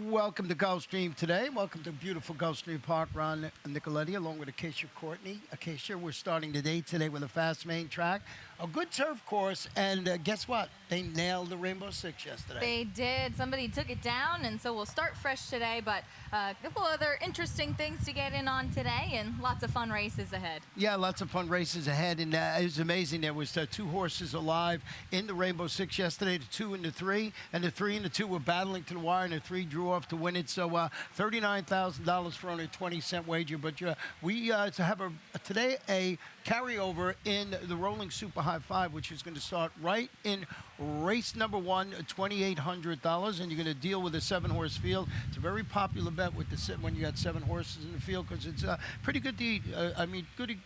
Welcome to Gulfstream today. Welcome to beautiful Gulfstream Park. Ron Nicoletti, along with Acacia Courtney. Acacia, we're starting the day today with a fast main track, a good turf course, and guess what? They nailed the Rainbow Six yesterday. They did. Somebody took it down, and so we'll start fresh today, but a couple other interesting things to get in on today, and lots of fun races ahead. Yeah, lots of fun races ahead, and it was amazing. There was two horses alive in the Rainbow Six yesterday, the 2 and the 3, and the 3 and the 2 were battling to the wire, and the 3 drew off to win it. So $39,000 for only a 20-cent wager. But we have today a carryover in the Rolling Super High Five, which is going to start right in race number 1, $2,800, and you're going to deal with a 7-horse field. It's a very popular bet with when you got 7 horses in the field, because it's pretty good to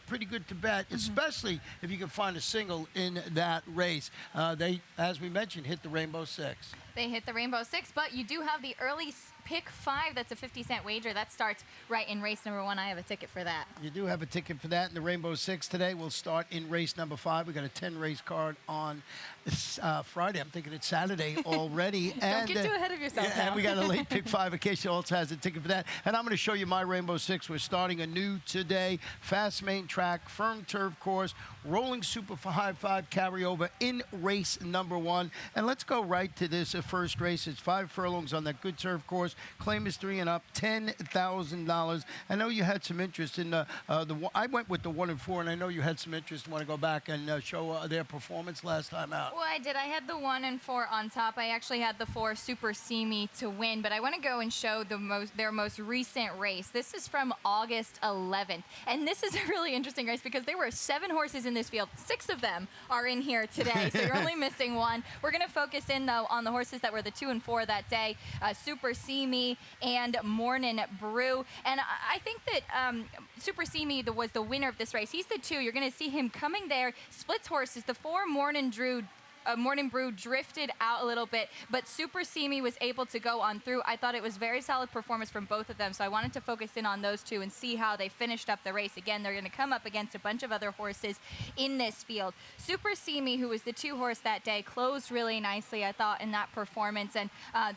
pretty good to bet, especially if you can find a single in that race. They, as we mentioned, hit the Rainbow Six. They hit the Rainbow Six, but you do have the early pick 5. That's a 50-cent wager. That starts right in race number 1. I have a ticket for that. You do have a ticket for that in the Rainbow Six today. We'll start in race number 5. We got a 10-race card on Friday. I'm thinking it's Saturday already. Don't get too ahead of yourself. Yeah, and we got a late pick 5. Acacia also has a ticket for that. And I'm going to show you my Rainbow Six. We're starting a new today. Fast main track, firm turf course, Rolling Super High Five carryover in race number 1. And let's go right to this first race. It's 5 furlongs on that good turf course. Claim is 3 and up, $10,000. I know you had some interest in I went with the 1 and 4, and I know you had some interest. Want to go back and show their performance last time out? Well, I did. I had the 1 and 4 on top. I actually had the 4 Super See Me to win, but I want to go and show their most recent race. This is from August 11th, and this is a really interesting race because there were 7 horses in this field. 6 of them are in here today, so you're only missing 1. We're going to focus in, though, on the horses that were the 2 and 4 that day, Super See Me and Morning Brew. And I think that Super See Me was the winner of this race. He's the 2. You're going to see him coming there. Splits horses. The 4 Morning Brew drifted out a little bit, but Super See Me was able to go on through. I thought it was very solid performance from both of them, so I wanted to focus in on those 2 and see how they finished up the race. Again, they're going to come up against a bunch of other horses in this field. Super See Me, who was the 2 horse that day, closed really nicely, I thought, in that performance, and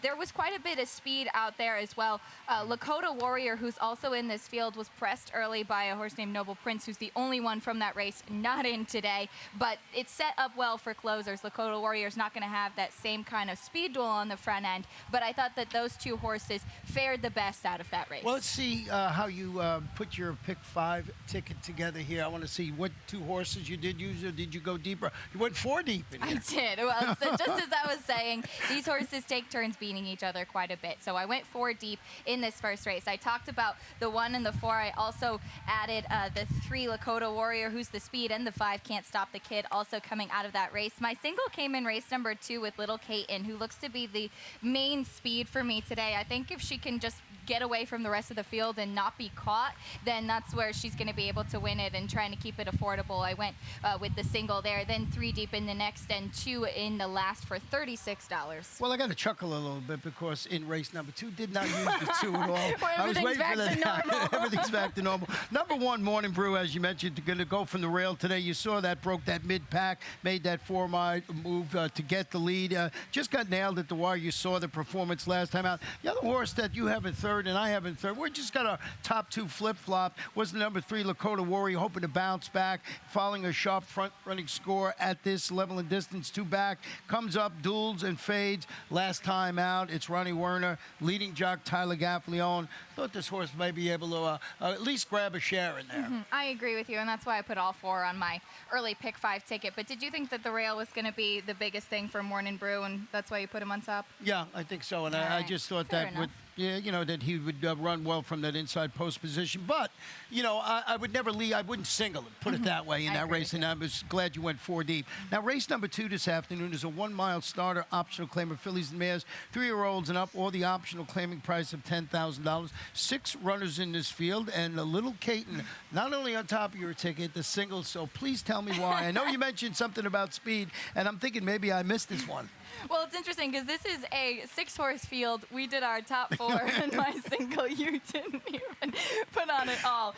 there was quite a bit of speed out there as well. Lakota Warrior, who's also in this field, was pressed early by a horse named Noble Prince, who's the only one from that race not in today, but it's set up well for closers. Lakota Warrior's not going to have that same kind of speed duel on the front end, but I thought that those 2 horses fared the best out of that race. Well, let's see how you put your pick 5 ticket together here. I want to see what 2 horses you did use, or did you go deeper? You went 4 deep in here. I did. Well, so just as I was saying, these horses take turns beating each other quite a bit, so I went 4 deep in this first race. I talked about the 1 and the 4. I also added the 3 Lakota Warrior, who's the speed, and the 5 Can't Stop the Kid, also coming out of that race. My single came in race number 2 with Little Katen, who looks to be the main speed for me today. I think if she can just get away from the rest of the field and not be caught, then that's where she's going to be able to win it, and trying to keep it affordable. I went with the single there, then 3 deep in the next, and 2 in the last for $36. Well, I got to chuckle a little bit because in race number 2 did not use the 2 at all. I was waiting for that. Everything's back to normal. Number 1, Morning Brew, as you mentioned, going to go from the rail today. You saw that, broke that mid-pack, made that 4-mile move to get the lead. Just got nailed at the wire. You saw the performance last time out. The other horse that you have in 3rd and I have in 3rd, we just got our top 2 flip-flop, was the number 3 Lakota Warrior, hoping to bounce back, following a sharp front-running score at this level and distance. 2 back, comes up, duels and fades. Last time out, it's Ronnie Werner, leading jock Tyler Gaffleone. Thought this horse may be able to at least grab a share in there. I agree with you, and that's why I put all 4 on my early pick 5 ticket. But did you think that the rail was going to be the biggest thing for Morning Brew, and that's why you put him on top? Yeah, I think so, and I just thought Fair that enough. would, yeah, you know, that he would run well from that inside post position. But, you know, I would never lead. I wouldn't single it, put it that way, in that race, and I was glad you went 4 deep. Now, race number 2 this afternoon is a 1-mile starter, optional claimer, fillies and mares, 3-year-olds and up, all the optional claiming price of $10,000. 6 runners in this field, and a Little Katen, not only on top of your ticket, the single, so please tell me why. I know you mentioned something about speed, and I'm thinking maybe I missed this one. Well, it's interesting because this is a 6-horse field. We did our top 4 in my single. You didn't even put on it all.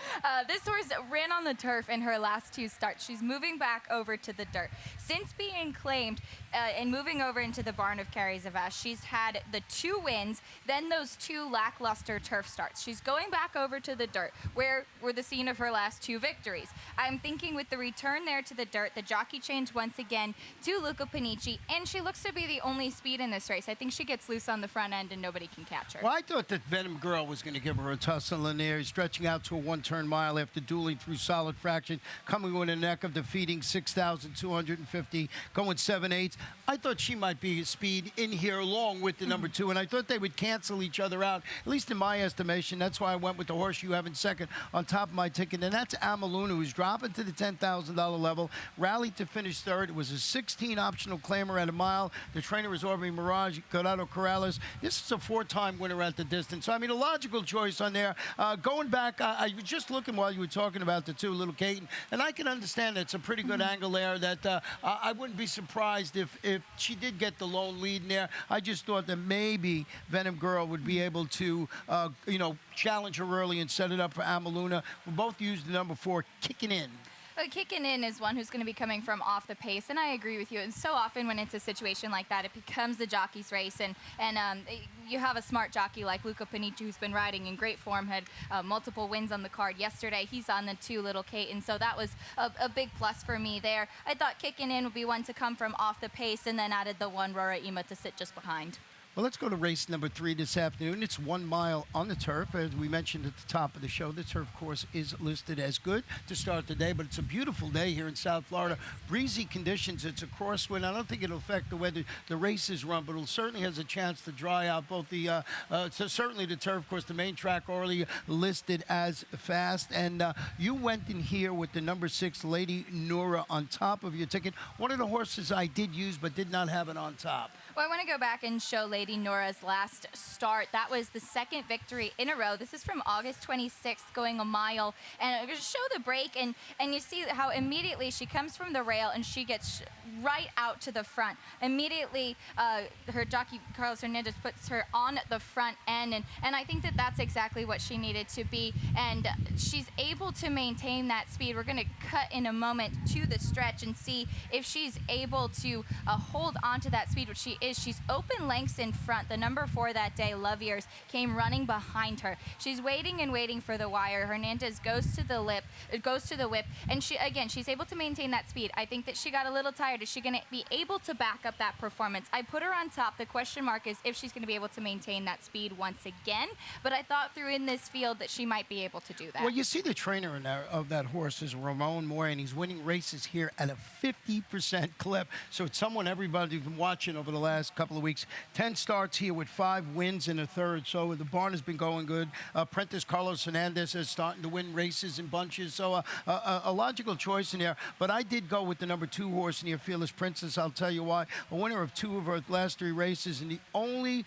This horse ran on the turf in her last 2 starts. She's moving back over to the dirt. Since being claimed and moving over into the barn of Carrie Zavash, she's had the 2 wins, then those 2 lackluster turf starts. She's going back over to the dirt, where were the scene of her last 2 victories. I'm thinking with the return there to the dirt, the jockey changed once again to Luca Panici, and she looks to be the only speed in this race. I think she gets loose on the front end and nobody can catch her. Well, I thought that Venom Girl was going to give her a tussle in there, stretching out to a 1-turn mile after dueling through solid fraction, coming with a neck of defeating 6,250, going 7/8. I thought she might be speed in here along with the number 2, and I thought they would cancel each other out, at least in my estimation. That's why I went with the horse you have in second on top of my ticket, and that's Amaluna, who's dropping to the $10,000 level, rallied to finish third. It was a 16 optional claimer at a mile. The trainer was Orbe Mirage, Corrado Corrales. This is a 4-time winner at the distance. So, I mean, a logical choice on there. Going back, I was just looking while you were talking about the 2, Little Caton, and I can understand it's a pretty good angle there that I wouldn't be surprised if she did get the lone lead in there. I just thought that maybe Venom Girl would be able to, challenge her early and set it up for Amaluna. We both used the number 4, Kicking In. But Kicking In is one who's going to be coming from off the pace, and I agree with you. And so often when it's a situation like that, it becomes the jockey's race, and you have a smart jockey like Luca Panici, who's been riding in great form, had multiple wins on the card yesterday. He's on the 2, Little Kate, and so that was a big plus for me there. I thought Kicking In would be one to come from off the pace, and then added the 1, Rora Ima, to sit just behind. Well, let's go to race number 3 this afternoon. It's 1 mile on the turf. As we mentioned at the top of the show, the turf course is listed as good to start the day, but it's a beautiful day here in South Florida. Breezy conditions. It's a crosswind. I don't think it'll affect the way the race is run, but it certainly has a chance to dry out both the, certainly the turf course, the main track already listed as fast. And you went in here with the number 6, Lady Nora, on top of your ticket. One of the horses I did use but did not have it on top. Well, I want to go back and show Lady Nora's last start. That was the 2nd victory in a row. This is from August 26th, going a mile. And I'm going to show the break, and you see how immediately she comes from the rail and she gets right out to the front. Immediately, her jockey, Carlos Hernandez, puts her on the front end, and I think that that's exactly what she needed to be. And she's able to maintain that speed. We're going to cut in a moment to the stretch and see if she's able to hold on to that speed, which she is. She's open lengths in front. The number 4 that day, Love Years, came running behind her. She's waiting and waiting for the wire. Hernandez goes to the whip, and she's able to maintain that speed. I think that she got a little tired. Is she going to be able to back up that performance? I put her on top. The question mark is if she's going to be able to maintain that speed once again, but I thought through in this field that she might be able to do that. Well, you see the trainer of that horse is Ramon Moore, and he's winning races here at a 50% clip. So it's someone everybody's been watching over the last couple of weeks. 10 starts here with 5 wins in a third. So the barn has been going good. Apprentice Carlos Hernandez is starting to win races in bunches. So a logical choice in there. But I did go with the number 2 horse in here, Fearless Princess. I'll tell you why. A winner of 2 of her last 3 races, and the only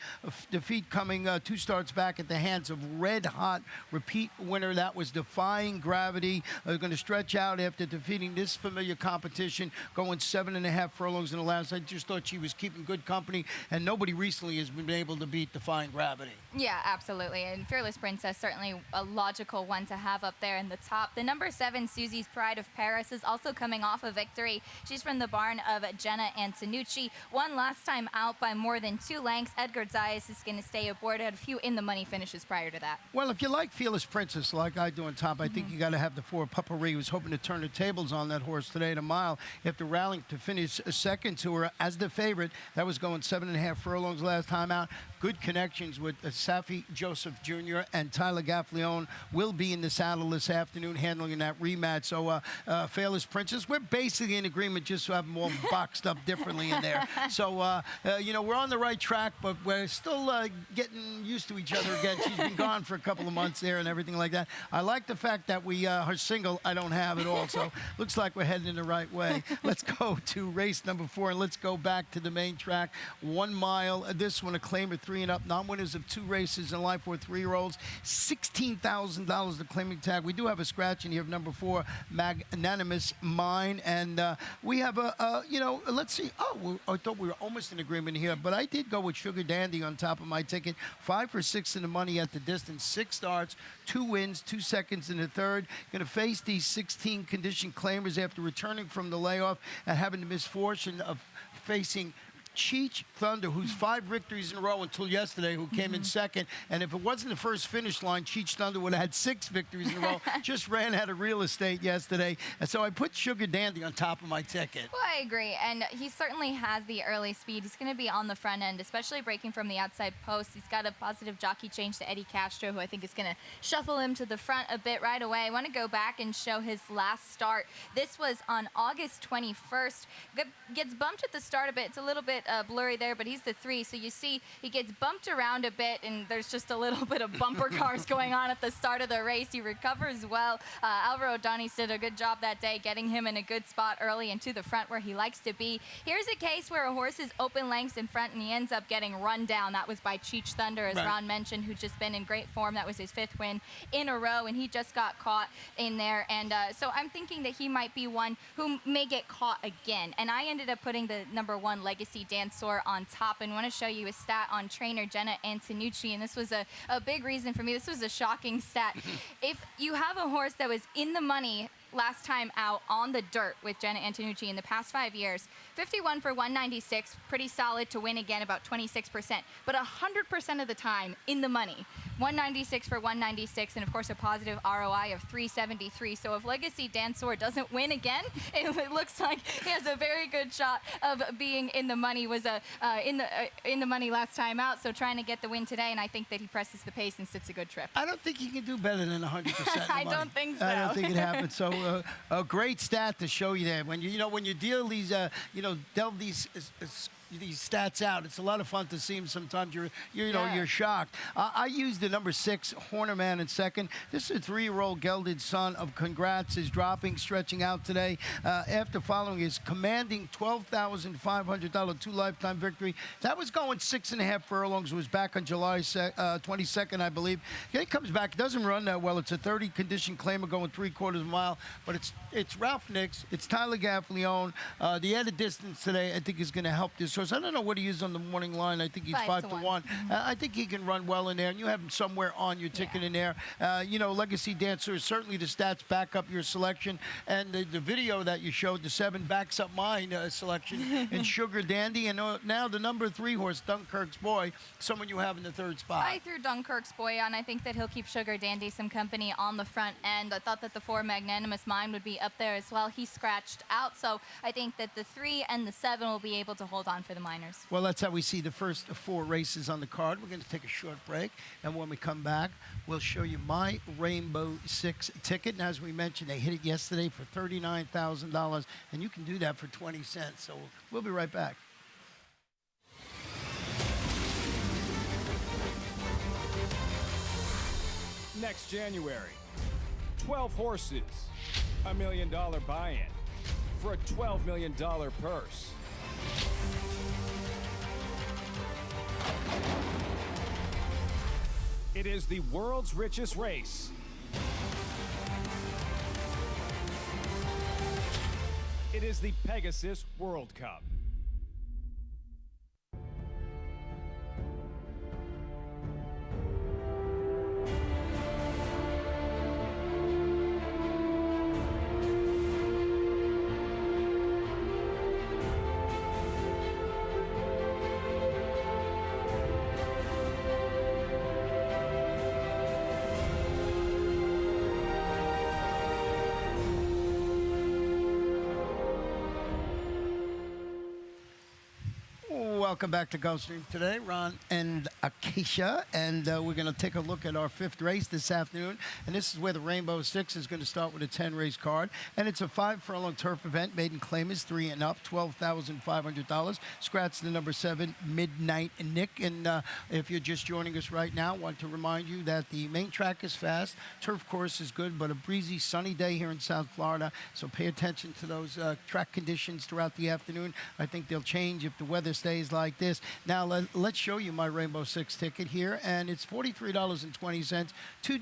defeat coming 2 starts back at the hands of red hot repeat winner. That was Defying Gravity. Going to stretch out after defeating this familiar competition, going 7.5 furlongs in the last. I just thought she was keeping good company, and nobody recently has been able to beat Defying Gravity. Yeah, absolutely. And Fearless Princess, certainly a logical one to have up there in the top. The number 7, Susie's Pride of Paris, is also coming off a victory. She's from the barn of Jenna Antonucci. Won last time out by more than 2 lengths. Edgar Zayas is going to stay aboard. Had a few in-the-money finishes prior to that. Well, if you like Fearless Princess, like I do on top, I think you got to have the 4, Puppery, who's hoping to turn the tables on that horse today at a mile after rallying to finish second to her as the favorite. That was going 7.5 furlongs last time out. Good connections with Safi Joseph Jr. and Tyler Gaffleone will be in the saddle this afternoon handling that rematch. So, Fearless Princess, we're basically in agreement, just to have them all boxed up differently in there. So, we're on the right track, but we're still getting used to each other again. She's been gone for a couple of months there and everything like that. I like the fact that her single, I don't have it all. So, looks like we're heading in the right way. Let's go to race number 4, and let's go back to the main track. track. 1 mile. This one, a claimer 3 and up. Non-winners of 2 races in life for 3-year-olds. $16,000 the claiming tag. We do have a scratch in here of number 4, Magnanimous Mine. And we have let's see. Oh, I thought we were almost in agreement here, but I did go with Sugar Dandy on top of my ticket. 5 for 6 in the money at the distance. 6 starts, 2 wins, 2 seconds in the third. Going to face these 16 condition claimers after returning from the layoff and having the misfortune of facing Cheech Thunder, who's 5 victories in a row until yesterday, who came in second. And if it wasn't the first finish line, Cheech Thunder would have had 6 victories in a row. Just ran out of real estate yesterday. And so I put Sugar Dandy on top of my ticket. Well, I agree. And he certainly has the early speed. He's going to be on the front end, especially breaking from the outside post. He's got a positive jockey change to Eddie Castro, who I think is going to shuffle him to the front a bit right away. I want to go back and show his last start. This was on August 21st. Gets bumped at the start a bit. It's a little bit blurry there, but he's the 3. So you see he gets bumped around a bit, and there's just a little bit of bumper cars going on at the start of the race. He recovers well. Alvaro Donis did a good job that day, getting him in a good spot early and to the front where he likes to be. Here's a case where a horse is open lengths in front, and he ends up getting run down. That was by Cheech Thunder, as Ron mentioned, who's just been in great form. That was his 5th win in a row, and he just got caught in there. And so I'm thinking that he might be one who may get caught again. And I ended up putting the number 1 Legacy Dansor on top, and want to show you a stat on trainer Jenna Antonucci, and this was a big reason for me. This was a shocking stat. If you have a horse that was in the money last time out on the dirt with Jenna Antonucci in the past 5 years, 51 for 196, pretty solid to win again, about 26%, but 100% of the time in the money. 196 for 196, and of course a positive ROI of 373. So if Legacy Dansor doesn't win again, it looks like he has a very good shot of being in the money. Was in the money last time out, so trying to get the win today, and I think that he presses the pace and sits a good trip. I don't think he can do better than 100%. I don't think so. I don't think it happens. So a great stat to show you there. When you deal these delve these stats out, it's a lot of fun to see them. Sometimes you're shocked. I used the number 6 Hornerman in second. This is a 3-year-old gelded son of Congrats, is dropping, stretching out today after following his commanding $12,500 2 lifetime victory. That was going 6.5 furlongs. It was back on July 22nd, I believe. He comes back, doesn't run that well. It's a 30 condition claimer going 3/4 mile, but it's Ralph Nix, it's Tyler Gaffleone. The added distance today, I think, is going to help this horse. I don't know what he is on the morning line. I think he's 5 to 1. I think he can run well in there, and you have him somewhere on your ticket in there. Legacy Dancer, certainly the stats back up your selection, and the video that you showed, the 7, backs up mine selection in Sugar Dandy. And now the number 3 horse, Dunkirk's Boy, someone you have in the 3rd spot. I threw Dunkirk's Boy on. I think that he'll keep Sugar Dandy some company on the front end. I thought that the 4 Magnanimous Mine would be up there as well. He scratched out, so I think that the 3 and the 7 will be able to hold on for the minors. Well, that's how we see the first 4 races on the card. We're going to take a short break, and when we come back, we'll show you my Rainbow 6 ticket. And as we mentioned, they hit it yesterday for $39,000, and you can do that for 20 cents. So we'll be right back. Next January, 12 horses, $1 million buy-in for a $12 million purse. It is the world's richest race. It is the Pegasus World Cup. Welcome back to Gulfstream today. Ron and Acacia, and we're going to take a look at our 5th race this afternoon. And this is where the Rainbow 6 is going to start with a 10-race card. And it's a 5-furlong turf event. Maiden claim is 3 and up, $12,500. Scratch the number 7, Midnight Nick. And if you're just joining us right now, I want to remind you that the main track is fast. Turf course is good, but a breezy, sunny day here in South Florida. So pay attention to those track conditions throughout the afternoon. I think they'll change if the weather stays like like this. Now, let's show you my Rainbow Six ticket here, and it's $43.20. Too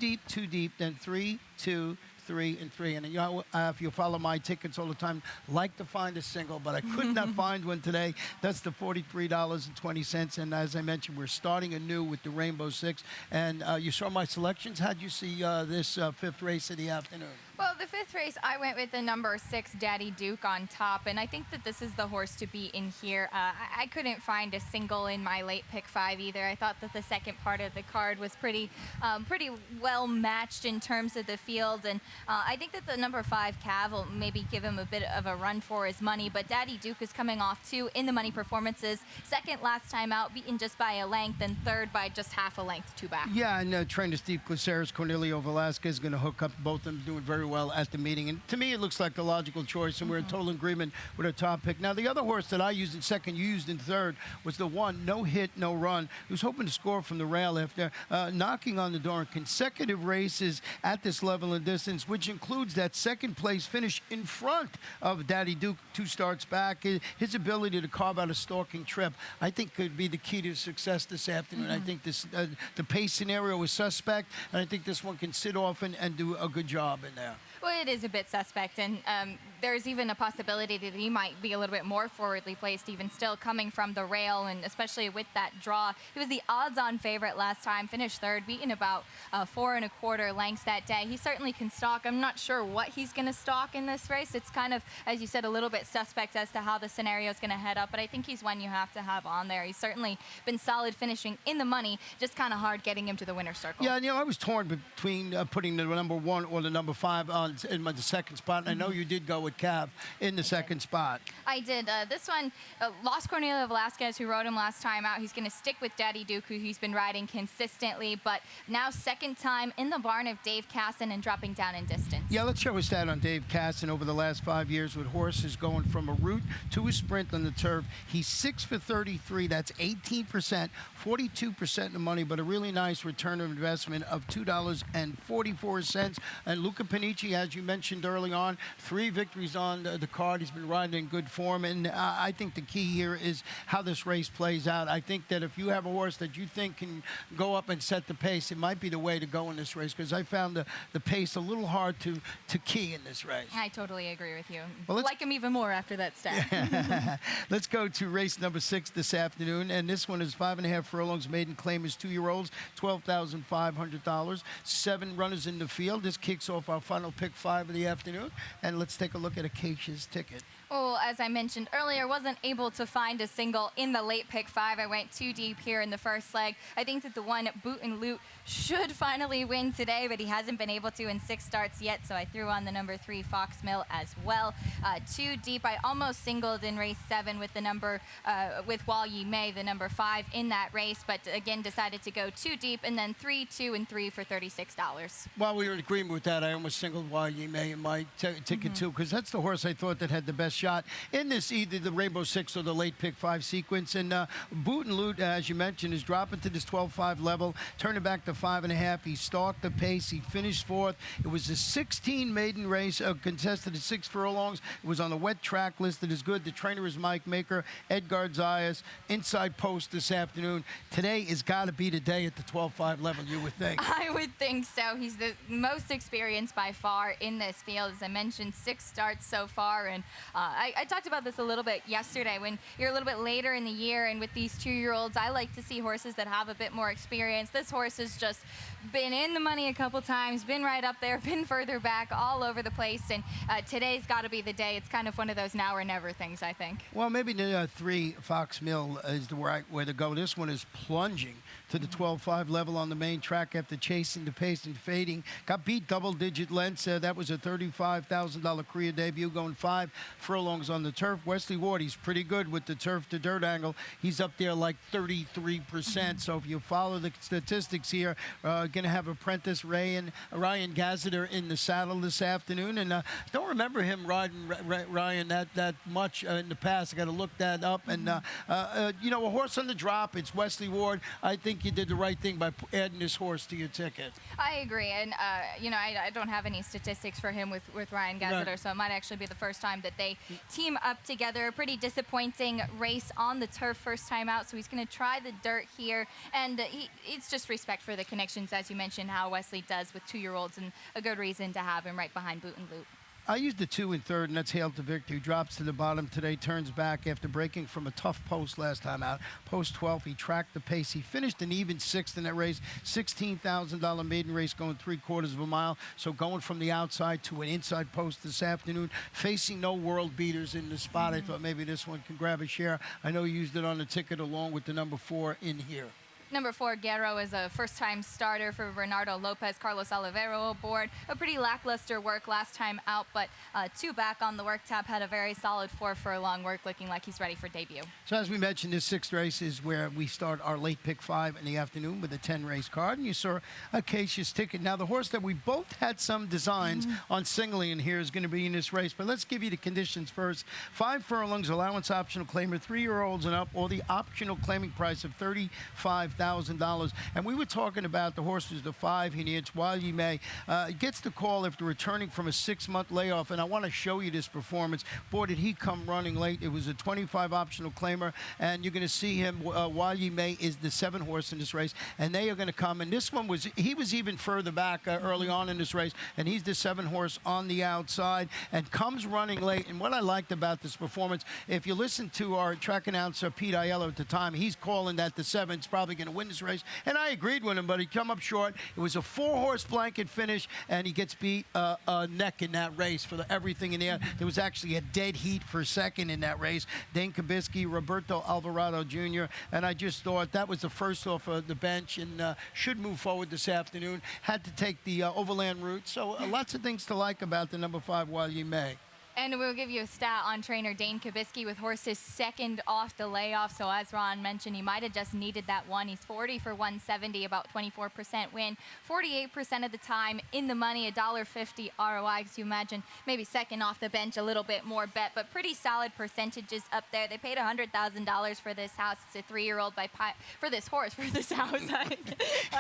deep, then 3, 2, 3, and 3. And if you follow my tickets all the time, like to find a single, but I could not find one today. That's the $43.20. And as I mentioned, we're starting anew with the Rainbow Six. And you saw my selections. How'd you see this fifth race of the afternoon? Well, the fifth race, I went with the number 6, Daddy Duke, on top, and I think that this is the horse to be in here. I couldn't find a single in my late pick 5 either. I thought that the second part of the card was pretty well matched in terms of the field, and I think that the number 5, Cav, will maybe give him a bit of a run for his money, but Daddy Duke is coming off 2 in the money performances. Second last time out, beaten just by a length, and third by just half a length, 2 back. Yeah, and trainer Steve Glaceres, Cornelio Velasquez is going to hook up both of them, doing very well at the meeting. And to me, it looks like the logical choice, and we're in total agreement with our top pick. Now, the other horse that I used in second, you used in third, was the 1, No Hit, No Run, who's hoping to score from the rail after knocking on the door in consecutive races at this level and distance, which includes that second place finish in front of Daddy Duke 2 starts back. His ability to carve out a stalking trip, I think, could be the key to success this afternoon. I think this the pace scenario is suspect, and I think this one can sit off and do a good job in there. Well, it is a bit suspect, and there's even a possibility that he might be a little bit more forwardly placed even still, coming from the rail, and especially with that draw. He was the odds-on favorite last time, finished third, beaten about 4 1/4 lengths that day. He certainly can stalk. I'm not sure what he's going to stalk in this race. It's kind of, as you said, a little bit suspect as to how the scenario is going to head up, but I think he's one you have to have on there. He's certainly been solid finishing in the money, just kind of hard getting him to the winner's circle. Yeah, I was torn between putting the number 1 or the number 5 on in the second spot, and I know you did go with Cav in the second spot. I did. This one lost Cornelio Velasquez, who rode him last time out. He's going to stick with Daddy Duke, who he's been riding consistently, but now second time in the barn of Dave Casson and dropping down in distance. Yeah, let's show a stat on Dave Casson over the last 5 years with horses going from a route to a sprint on the turf. He's 6 for 33. That's 18%, 42% of the money, but a really nice return of investment of $2.44. And Luca Panici, as you mentioned early on, 3 victories on the card. He's been riding in good form, and I think the key here is how this race plays out. I think that if you have a horse that you think can go up and set the pace, it might be the way to go in this race, because I found the pace a little hard to key in this race. I totally agree with you. Well, like him even more after that stat. Let's go to race number 6 this afternoon, and this one is 5.5 furlongs. Maiden claim is 2-year-olds, $12,500. 7 runners in the field. This kicks off our final pick 5 of the afternoon, and let's take a look at Acacia's ticket. Well, as I mentioned earlier, wasn't able to find a single in the late pick 5. I went too deep here in the first leg. I think that the one, Boot and Loot, should finally win today, but he hasn't been able to in 6 starts yet, so I threw on the number 3, Fox Mill, as well. Too deep. I almost singled in race 7 with the number, with While Ye May, the number 5 in that race, but again decided to go too deep, and then 3, 2, and 3 for $36. While we were in agreement with that, I almost singled While Ye May in my ticket too, because that's the horse I thought that had the best shot in this, either the Rainbow Six or the late pick 5 sequence. And Boot and Loot, as you mentioned, is dropping to this 12.5 level, turning back to 5.5. He stalked the pace. He finished 4th. It was a 16 maiden race, contested at 6 furlongs. It was on the wet track, listed as good. The trainer is Mike Maker, Edgar Zayas, inside post this afternoon. Today has got to be the day at the 12.5 level, you would think. I would think so. He's the most experienced by far in this field. As I mentioned, 6 starts so far, and I talked about this a little bit yesterday. When you're a little bit later in the year, and with these 2-year-olds, I like to see horses that have a bit more experience. This horse has just been in the money a couple times, been right up there, been further back, all over the place, and today's got to be the day. It's kind of one of those now or never things, I think. Well, maybe the 3, Fox Mill, is the right way to go. This one is plunging to the 12.5 level on the main track after chasing the pace and fading. Got beat double-digit lengths. That was a $35,000 career debut, going 5 furlongs on the turf. Wesley Ward, he's pretty good with the turf to dirt angle. He's up there like 33%. So if you follow the statistics here, going to have apprentice Ryan Gazziter in the saddle this afternoon. And don't remember him riding Ryan that much in the past. I got to look that up. And, you know, a horse on the drop, it's Wesley Ward. I think you did the right thing by adding this horse to your ticket. I agree. And, you know, I don't have any statistics for him with Ryan Gazziter, so it might actually be the first time that they team up together. A pretty disappointing race on the turf first time out, so he's going to try the dirt here. And it's just respect for the connections, as you mentioned, how Wesley does with 2-year-olds, and a good reason to have him right behind Boot and Loop. I used the 2 in third, and that's Hail to Victory. Drops to the bottom today, turns back after breaking from a tough post last time out. Post 12, he tracked the pace. He finished an even 6th in that race. $16,000 maiden race going 3/4 of a mile. So going from the outside to an inside post this afternoon, facing no world beaters in the spot. I thought maybe this one can grab a share. I know he used it on the ticket along with the number 4 in here. Number 4, Guerrero, is a first-time starter for Bernardo Lopez. Carlos Olivero aboard. A pretty lackluster work last time out, but 2 back on the work tab. Had a very solid 4 furlong work, looking like he's ready for debut. So as we mentioned, this 6th race is where we start our late pick 5 in the afternoon with a 10-race card. And you saw Acacia's Ticket. Now, the horse that we both had some designs on singly in here is going to be in this race. But let's give you the conditions first. 5 furlongs, allowance optional claimer, 3-year-olds and up, or the optional claiming price of $35,000. And we were talking about the horse was the 5. He needs While You May. Gets the call after returning from a 6-month layoff. And I want to show you this performance. Boy, did he come running late. It was a 25 optional claimer. And you're going to see him. While You May is the 7 horse in this race. And they are going to come. And this one he was even further back early on in this race. And he's the 7 horse on the outside and comes running late. And what I liked about this performance, if you listen to our track announcer, Pete Aiello, at the time, he's calling that the 7's probably going to win this race. And I agreed with him, but he come up short. It was a 4-horse blanket finish, and he gets beat neck in that race for everything in there. There was actually a dead heat for second in that race. Dane Kabisky, Roberto Alvarado Jr., and I just thought that was the first off of the bench and should move forward this afternoon. Had to take the overland route. So lots of things to like about the number 5, While You May. And we'll give you a stat on trainer Dane Kabisky with horses second off the layoff. So as Ron mentioned, he might have just needed that one. He's 40 for 170, about 24% win, 48% of the time in the money, $1.50 ROI. Because you imagine maybe second off the bench, a little bit more bet, but pretty solid percentages up there. They paid $100,000 for this house. It's a 3-year-old for this horse, for this house. I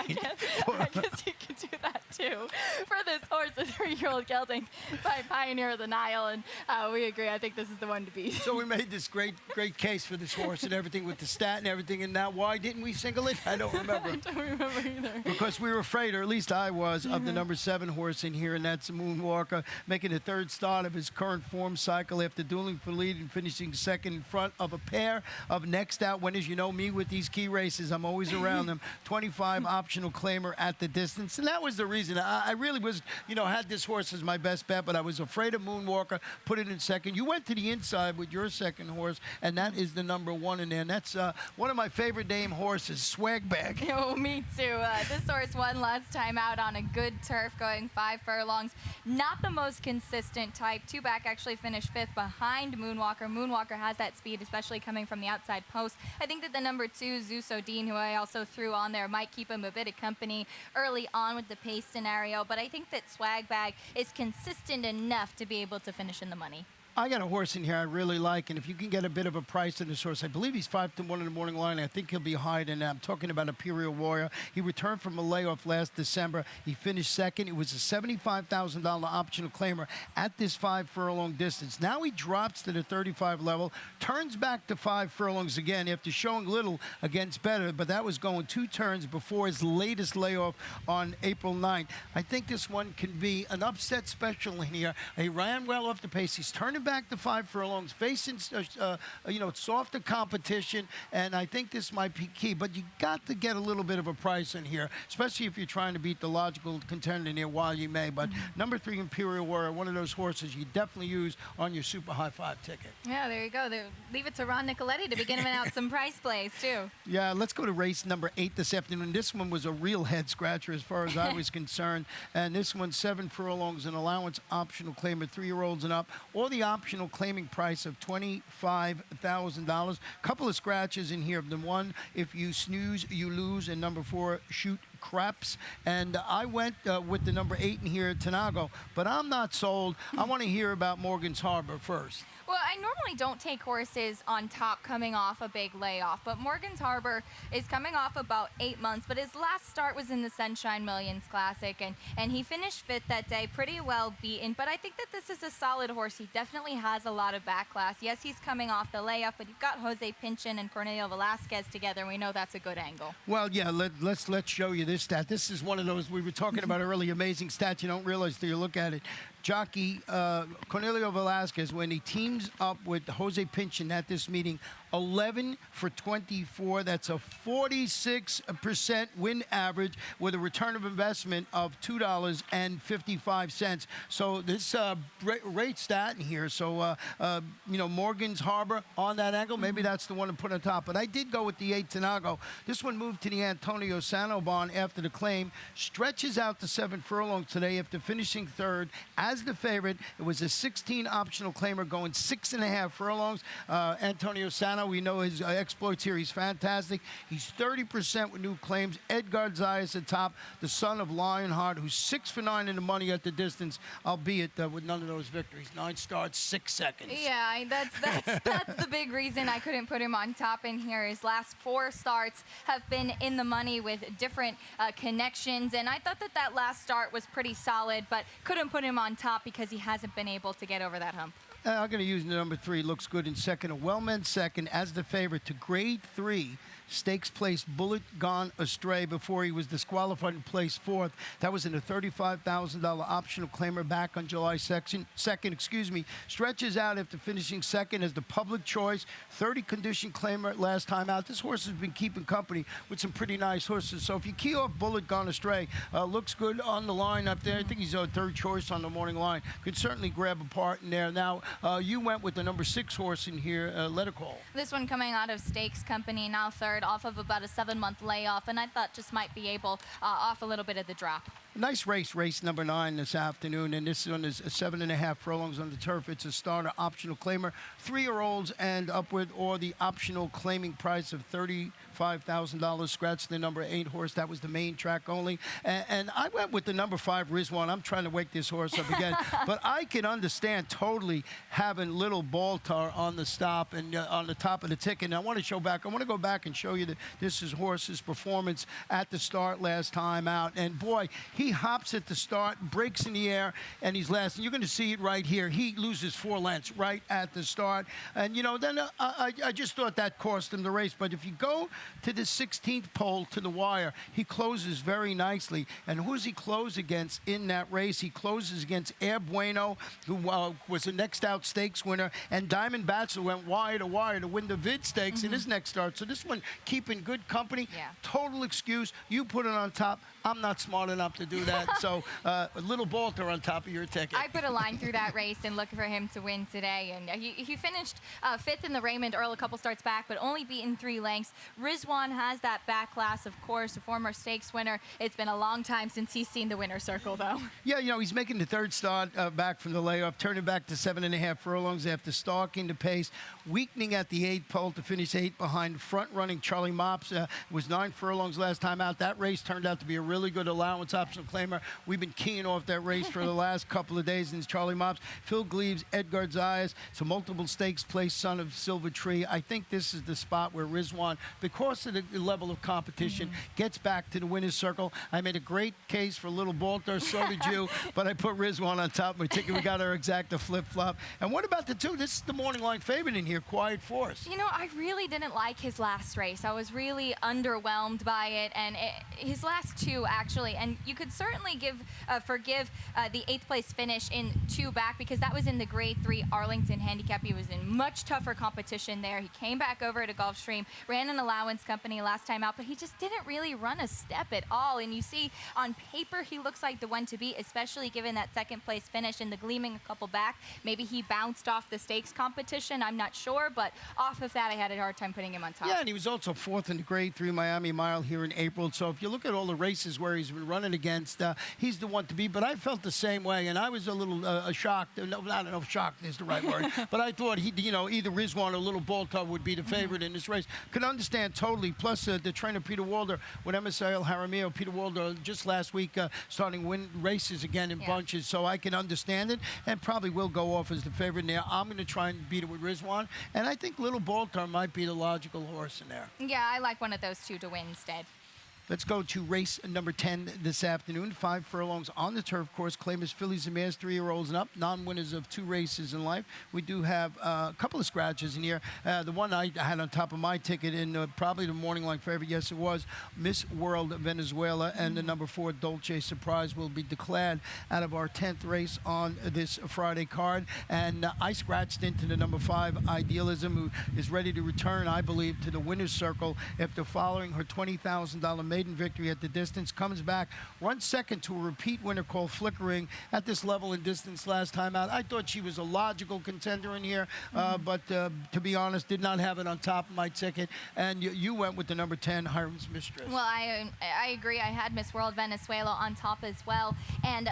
guess you could do that too. For this horse, a 3-year-old gelding by Pioneer of the Nile. And we agree. I think this is the one to beat. So we made this great case for this horse and everything with the stat and everything. And now why didn't we single it? I don't remember. I don't remember either. Because we were afraid, or at least I was, of the number 7 horse in here, and that's Moonwalker, making the 3rd start of his current form cycle after dueling for lead and finishing second in front of a pair of next out winners. You know me with these key races. I'm always around them. 25 optional claimer at the distance. And that was the reason. I really was, had this horse as my best bet, but I was afraid of Moonwalker. Put it in second. You went to the inside with your 2nd horse, and that is the number 1 in there. And that's one of my favorite name horses, Swag Bag. Oh, me too. This horse won last time out on a good turf, going 5 furlongs. Not the most consistent type. 2 back actually finished 5th behind Moonwalker. Moonwalker has that speed, especially coming from the outside post. I think that the number 2, Zeus Odin, who I also threw on there, might keep him a bit of company early on with the pace scenario. But I think that Swag Bag is consistent enough to be able to finish in the money. I got a horse in here I really like, and if you can get a bit of a price on this horse, I believe he's 5-1 in the morning line. I think he'll be higher than that. I'm talking about Imperial Warrior. He returned from a layoff last December. He finished second. It was a $75,000 optional claimer at this 5 furlong distance. Now he drops to the 35 level, turns back to 5 furlongs again after showing little against better, but that was going 2 turns before his latest layoff on April 9th. I think this one can be an upset special in here. He ran well off the pace. He's turning back to 5 furlongs, facing softer competition, and I think this might be key. But you got to get a little bit of a price in here, especially if you're trying to beat the logical contender in here, While You May. But number 3, Imperial Warrior, one of those horses you definitely use on your Super High 5 ticket. Yeah, there you go. Leave it to Ron Nicoletti to be giving out some price plays too. Yeah, let's go to race number 8 this afternoon. This one was a real head scratcher as far as I was concerned. And this one, 7 furlongs, an allowance optional claimer, 3-year-olds and up, or the optional claiming price of $25,000. Couple of scratches in here. The 1, if you snooze, you lose, and number 4, shoot Krebs, and I went with the number 8 in here, Tanago, but I'm not sold. I want to hear about Morgan's Harbor first. Well, I normally don't take horses on top coming off a big layoff, but Morgan's Harbor is coming off about 8 months, but his last start was in the Sunshine Millions Classic, and he finished 5th that day, pretty well beaten, but I think that this is a solid horse. He definitely has a lot of back class. Yes, he's coming off the layoff, but you've got Jose Pinchin and Cornelio Velasquez together, and we know that's a good angle. Well, yeah, let's show you this stat. This is one of those we were talking about earlier, amazing stats you don't realize till you look at it. Jockey Cornelio Velasquez, when he teams up with Jose Pinchin at this meeting, 11 for 24. That's a 46% win average with a return of investment of $2.55. So this great stat in here. So, Morgan's Harbor on that angle, maybe that's the one to put on top. But I did go with the 8 Tanago. This one moved to the Antonio Sano barn after the claim. Stretches out to 7 furlongs today after finishing 3rd. As the favorite, it was a 16 optional claimer going 6.5 furlongs. Antonio Sano, we know his exploits here. He's fantastic. He's 30% with new claims. Edgar Zayas at top, the son of Lionheart, who's 6 for 9 in the money at the distance, albeit with none of those victories. 9 starts, 6 seconds. Yeah, that's the big reason I couldn't put him on top in here. His last 4 starts have been in the money with different connections, and I thought that last start was pretty solid, but couldn't put him on top because he hasn't been able to get over that hump. I'm going to use the number 3. Looks good in second. A well-meant second as the favorite to grade 3. Stakes place Bullet Gone Astray before he was disqualified and placed 4th. That was in a $35,000 optional claimer back on July 2nd. Stretches out after finishing 2nd as the public choice. 30 condition claimer last time out. This horse has been keeping company with some pretty nice horses. So if you key off Bullet Gone Astray, looks good on the line up there. I think he's a 3rd choice on the morning line. Could certainly grab a part in there. Now, you went with the number 6 horse in here, Let It Call. This one coming out of Stakes Company, now 3rd, off of about a 7-month layoff, and I thought just might be able off a little bit of the drop. Nice race number 9 this afternoon, and this one is 7.5 furlongs on the turf. It's a starter optional claimer, 3-year-olds and upward, or the optional claiming price of $35,000. Scratch the number 8 horse. That was the main track only. And I went with the number 5 Rizwan. I'm trying to wake this horse up again. But I can understand totally having Little Baltar on the stop and on the top of the ticket. And I want to go back and show you that this is horse's performance at the start last time out. And boy, he hops at the start, breaks in the air, and he's last. And you're going to see it right here. He loses 4 lengths right at the start. And, then I just thought that cost him the race. But if you go to the 16th pole to the wire, he closes very nicely. And who's he close against in that race? He closes against Air Bueno, who was a next out stakes winner, and Diamond Bachelor went wire to wire to win the Vid Stakes in his next start. So this one keeping good company. Yeah. Total excuse. You put it on top. I'm not smart enough to do that. So a Little Baltar on top of your ticket. I put a line through that race and look for him to win today. And he finished 5th in the Raymond Earl a couple starts back, but only beaten 3 lengths. Rizwan has that back class, of course, a former stakes winner. It's been a long time since he's seen the winner's circle, though. Yeah, he's making the 3rd start back from the layoff, turning back to 7.5 furlongs after stalking the pace, weakening at the 8th pole to finish 8th behind front-running Charlie Mops. Was 9 furlongs last time out. That race turned out to be a really good allowance optional claimer. We've been keying off that race for the last couple of days, and it's Charlie Mops, Phil Gleaves, Edgar Zayas, so multiple stakes place, son of Silver Tree. I think this is the spot where Rizwan, because of the level of competition, gets back to the winner's circle. I made a great case for Little Baltar, so did you, but I put Rizwan on top of my ticket. We got our exacta flip-flop. And what about the 2? This is the morning line favorite in here, Quiet Force. I really didn't like his last race. I was really underwhelmed by it, and his last 2, actually. And you could certainly forgive the 8th place finish in 2 back, because that was in the grade 3 Arlington handicap. He was in much tougher competition there. He came back over to Gulfstream, ran an allowance company last time out, but he just didn't really run a step at all. And you see on paper, he looks like the one to beat, especially given that 2nd place finish and the gleaming a couple back. Maybe he bounced off the stakes competition. I'm not sure, but off of that, I had a hard time putting him on top. Yeah, and he was also 4th in the grade 3 Miami Mile here in April. So if you you look at all the races where he's been running against, he's the one to beat. But I felt the same way, and I was a little shocked. No, I don't know if shocked is the right word, but I thought either Rizwan or Little Baltar would be the favorite in this race. Could understand totally. Plus, the trainer Peter Walder with MSL Jaramillo, Peter Walder just last week starting win races again in bunches, so I can understand it, and probably will go off as the favorite now. I'm going to try and beat it with Rizwan, and I think Little Baltar might be the logical horse in there. Yeah, I like one of those two to win instead. Let's go to race number 10 this afternoon. 5 furlongs on the turf course. Claimers, fillies, and mares, 3-year-olds and up. Non-winners of 2 races in life. We do have a couple of scratches in here. The one I had on top of my ticket in probably the morning line favorite, yes, it was Miss World Venezuela, and the number 4 Dolce Surprise will be declared out of our 10th race on this Friday card. And I scratched into the number 5 Idealism, who is ready to return, I believe, to the winner's circle after following her $20,000 maiden victory at the distance. Comes back, runs second to a repeat winner called Flickering at this level in distance last time out. I thought she was a logical contender in here, but to be honest, did not have it on top of my ticket. And you went with the number 10, Hiram's Mistress. Well, I agree. I had Miss World Venezuela on top as well. And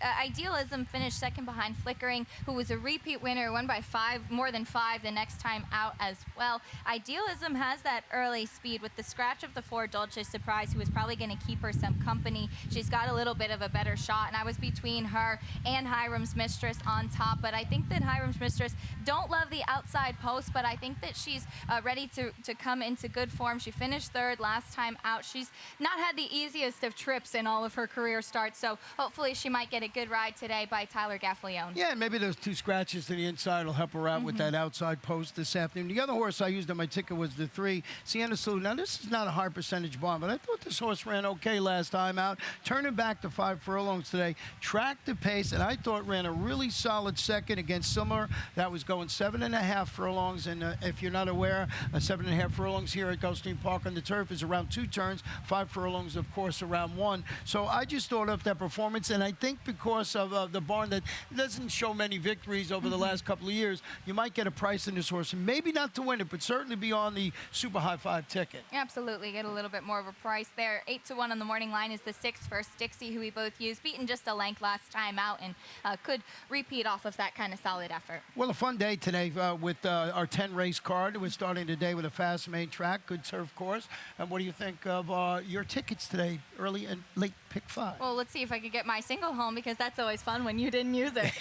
Idealism finished second behind Flickering, who was a repeat winner, won by more than 5 the next time out as well. Idealism has that early speed with the scratch of the 4 Dolce Surprise, who is probably going to keep her some company. She's got a little bit of a better shot, and I was between her and Hiram's Mistress on top. But I think that Hiram's Mistress don't love the outside post, but I think that she's ready to come into good form. She finished 3rd last time out. She's not had the easiest of trips in all of her career starts, so hopefully she might get a good ride today by Tyler Gaffalione. Yeah, maybe those 2 scratches to the inside will help her out with that outside post this afternoon. The other horse I used on my ticket was the 3 Sienna Salute. Now, this is not a high percentage barn, but I thought this horse ran okay last time out. Turning back to 5 furlongs today, tracked the pace, and I thought ran a really solid second against Summer. That was going 7.5 furlongs, and if you're not aware, 7.5 furlongs here at Gulfstream Park on the turf is around 2 turns. 5 furlongs, of course, around 1. So I just thought of that performance, and I think because of the barn that doesn't show many victories over the last couple of years, you might get a price in this horse, and maybe not to win it, but certainly be on the super high 5 ticket. Absolutely, get a little bit more of a price there. 8-1 on the morning line is the 6 First Dixie, who we both used, beaten just a length last time out, and could repeat off of that kind of solid effort. Well, a fun day today with our 10 race card. We're starting today with a fast main track, good turf course. And what do you think of your tickets today, early and late pick 5? Well, let's see if I could get my single home, because that's always fun when you didn't use it.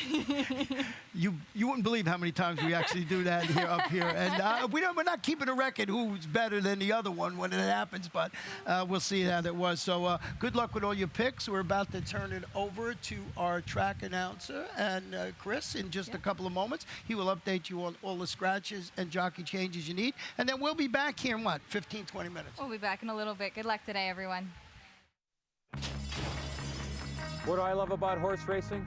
You wouldn't believe how many times we actually do that here up here, and we're not keeping a record who's better than the other one when it happens, but we'll see how that was. So good luck with all your picks. We're about to turn it over to our track announcer, and Chris, in just a couple of moments. He will update you on all the scratches and jockey changes you need, and then we'll be back here in, 15, 20 minutes? We'll be back in a little bit. Good luck today, everyone. What do I love about horse racing?